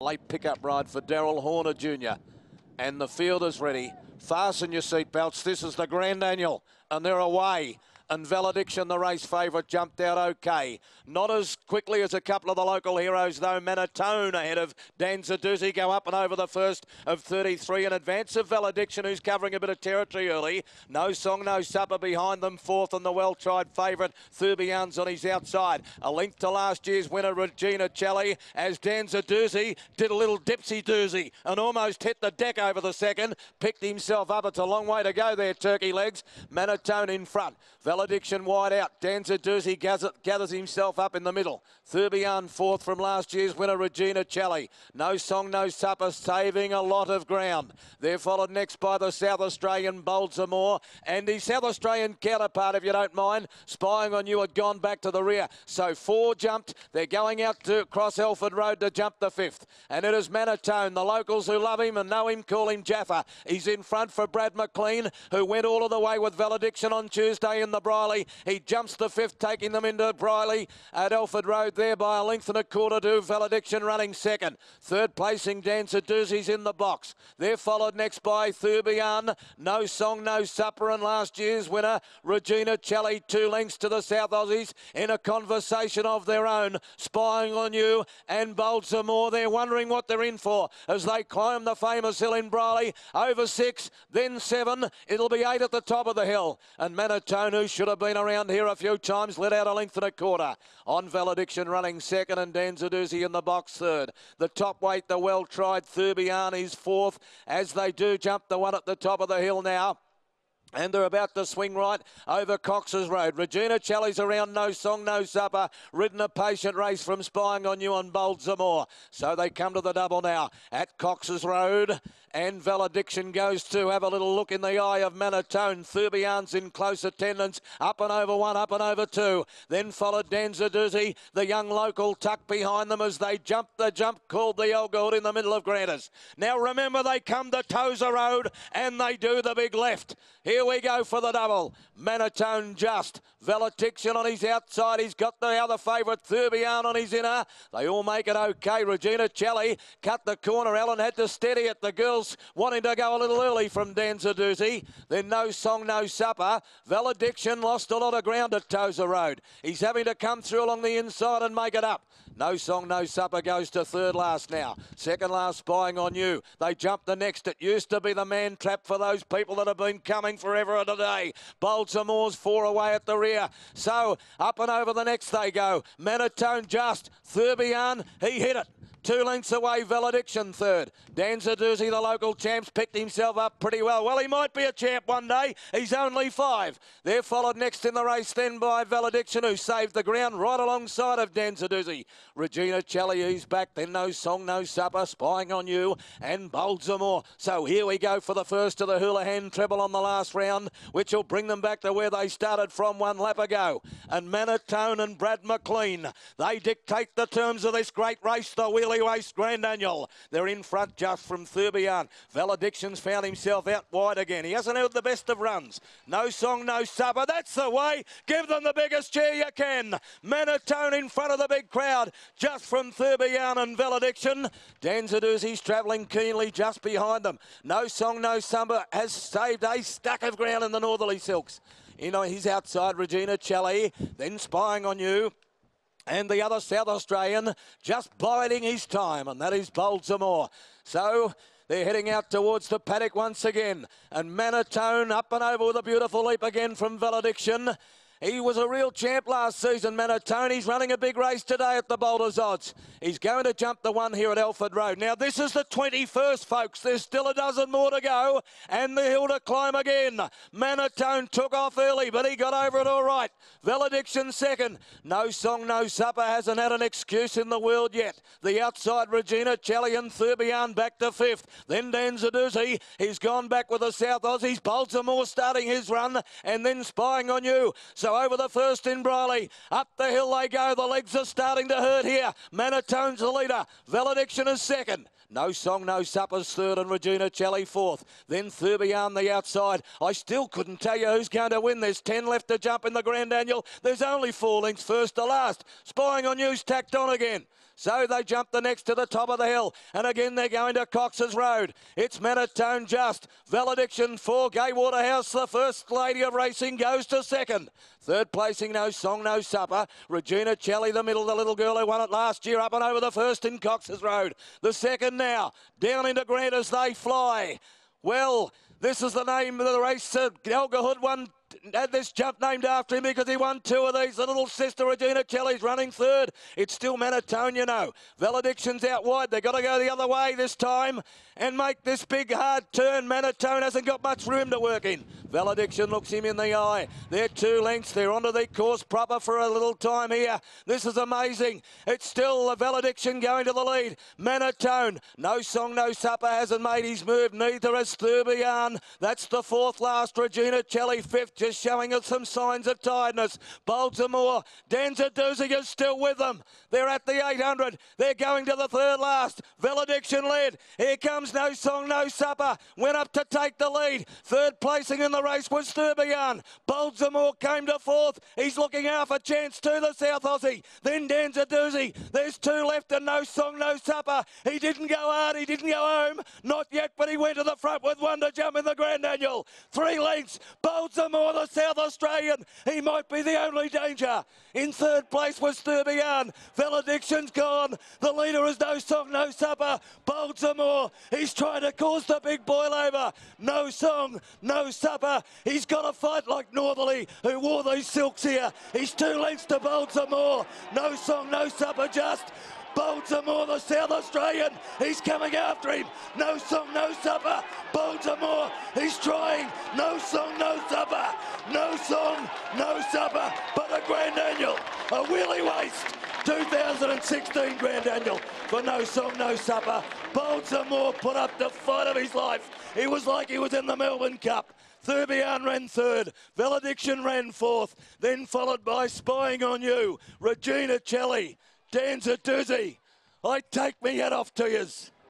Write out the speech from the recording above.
Late pickup ride for Daryl Horner Jr. And the field is ready. Fasten your seatbelts. This is the Grand Annual, and they're away. And Valediction, the race favourite, jumped out okay. Not as quickly as a couple of the local heroes, though. Manatone ahead of Dan Zaduzzi go up and over the first of 33 in advance of Valediction, who's covering a bit of territory early. No Song, No Supper behind them, fourth, and the well-tried favourite, Thubian's on his outside. A length to last year's winner, Regina Celli, as Dan Zaduzzi did a little dipsy-doozy and almost hit the deck over the second. Picked himself up. It's a long way to go there, Turkey Legs. Manatone in front. Valediction wide out. Dan Zaduzzi gathers himself up in the middle. Thubian fourth from last year's winner, Regina Celli. No Song, No Supper, saving a lot of ground. They're followed next by the South Australian Baltimore and his South Australian counterpart, if you don't mind. Spying on You had gone back to the rear. So four jumped. They're going out to cross Elford Road to jump the fifth. And it is Manatone. The locals who love him and know him call him Jaffa. He's in front for Brad McLean, who went all of the way with Valediction on Tuesday in the Briley. He jumps the fifth, taking them into Briley at Elford Road there by a length and a quarter to Valediction running second. Third placing Dan Zaduzzi's in the box. They're followed next by Thubian, No Song, No Supper, and last year's winner, Regina Celli, 2 lengths to the South Aussies in a conversation of their own. Spying on You and Baltimore, they're wondering what they're in for as they climb the famous hill in Briley. Over 6, then 7, it'll be 8 at the top of the hill. And Manatone, who should have been around here a few times, let out a length and a quarter. On Valediction running second, and Dan Zaduzzi in the box third. The top weight, the well-tried Thubian, is fourth as they do jump the one at the top of the hill now. And they're about to swing right over Cox's Road. Regina Celli's around No Song, No Supper. Ridden a patient race from Spying on You on Baltimore. So they come to the double now at Cox's Road. And Valediction goes to have a little look in the eye of Manatone. Thubian's in close attendance. Up and over 1, up and over 2. Then followed Dan Zaduzzi, the young local, tucked behind them as they jump the jump called the Elgood in the middle of Granters. Now remember, they come to Tozer Road and they do the big left. Here we go for the double. Manatone just. Valediction on his outside. He's got the other favourite, Thubian, on his inner. They all make it okay. Regina Celli cut the corner. Ellen had to steady it. The girls wanting to go a little early from Dan Zaduzzi. Then No Song, No Supper. Valediction lost a lot of ground at Tozer Road. He's having to come through along the inside and make it up. No Song, No Supper goes to third last now. Second last, Spying on You. They jump the next. It used to be the man trap for those people that have been coming forever and a day. Baltimore's 4 away at the rear. So up and over the next they go. Manatone just. Thubian, he hit it. 2 lengths away, Valediction third. Dan Zaduzzi, the local champs, picked himself up pretty well. Well, he might be a champ one day. He's only 5. They're followed next in the race then by Valediction, who saved the ground right alongside of Dan Zaduzzi. Regina Celli, he's back. Then No Song, No Supper, Spying on You, and Baltimore. So here we go for the first of the Houlihan treble on the last round, which will bring them back to where they started from 1 lap ago. And Manatone and Brad McLean, they dictate the terms of this great race, the Wheelie Race Grand Annual. They're in front just from Thubian. Valediction's found himself out wide again. He hasn't had the best of runs. No Song, No Supper. That's the way. Give them the biggest cheer you can. Manatone in front of the big crowd just from Thubian and Valediction. Dan Zaduzzi's travelling keenly just behind them. No Song, No Supper has saved a stack of ground in the Northerly Silks. You know, he's outside Regina Celli. Then Spying on You. And the other South Australian just biding his time, and that is Baltimore. So they're heading out towards the paddock once again. And Manatone up and over with a beautiful leap again from Valediction. He was a real champ last season, Manatone. He's running a big race today at the Boulders Odds. He's going to jump the one here at Elford Road. Now, this is the 21st, folks. There's still a dozen more to go, and the hill to climb again. Manatone took off early, but he got over it all right. Valediction second. No Song, No Supper hasn't had an excuse in the world yet. The outside, Regina Celli and Thubian back to 5th. Then Dan Zaduzzi. He's gone back with the South Aussies. Baltimore starting his run, and then Spying on You. So So over the first in Briley. Up the hill they go. The legs are starting to hurt here. Manitone's the leader. Valediction is second. No Song, No Supper's third and Regina Celli fourth. Then Thurbian the outside. I still couldn't tell you who's going to win. There's 10 left to jump in the Grand Annual. There's only 4 lengths first to last. Spying on You's tacked on again. So they jump the next to the top of the hill. And again, they're going to Cox's Road. It's Manitone just. Valediction for Gay Waterhouse. The first lady of racing goes to second. Third placing, No Song, No Supper. Regina Celli, the middle, the little girl who won it last year, up and over the first in Cox's Road. The second now, down into Grant as they fly. Well, this is the name of the race. Elgar Hood won. Had this jump named after him because he won 2 of these. The little sister Regina Celli's running third. It's still Manitone, you know. Valediction's out wide. They've got to go the other way this time and make this big hard turn. Manitone hasn't got much room to work in. Valediction looks him in the eye. They're 2 lengths. They're onto the course proper for a little time here. This is amazing. It's still a Valediction going to the lead. Manitone, No Song, No Supper hasn't made his move. Neither has Thurbian. That's the fourth last. Regina Celli fifth, just showing us some signs of tiredness. Baltimore, Danza is still with them. They're at the 800. They're going to the third last. Valediction led. Here comes No Song, No Supper. Went up to take the lead. Third placing in the race was Thurbian. Baltimore came to fourth. He's looking half a chance to the South Aussie. Then Danza. There's 2 left and No Song, No Supper. He didn't go hard. He didn't go home. Not yet, but he went to the front with 1 to jump in the Grand Annual. 3 lengths. Baltimore, the South Australian. He might be the only danger. In third place was Thurbian. Valediction's gone. The leader is No Song, No Supper. Baltimore, he's trying to cause the big boil over. No Song, No Supper. He's got to fight like Northerly, who wore these silks here. He's 2 lengths to Baltimore. No Song, No Supper just. Baltimore, the South Australian, he's coming after him. No Song, No Supper. Baltimore, he's trying. No Song, No Supper. No Song, No Supper. But a Grand Annual, a wheelie waist. 2016 Grand Annual for No Song, No Supper. Baltimore put up the fight of his life. He was like he was in the Melbourne Cup. Thurbian ran third, Valediction ran fourth, then followed by Spying on You, Regina Celli, Danza. I take me hat off to yous.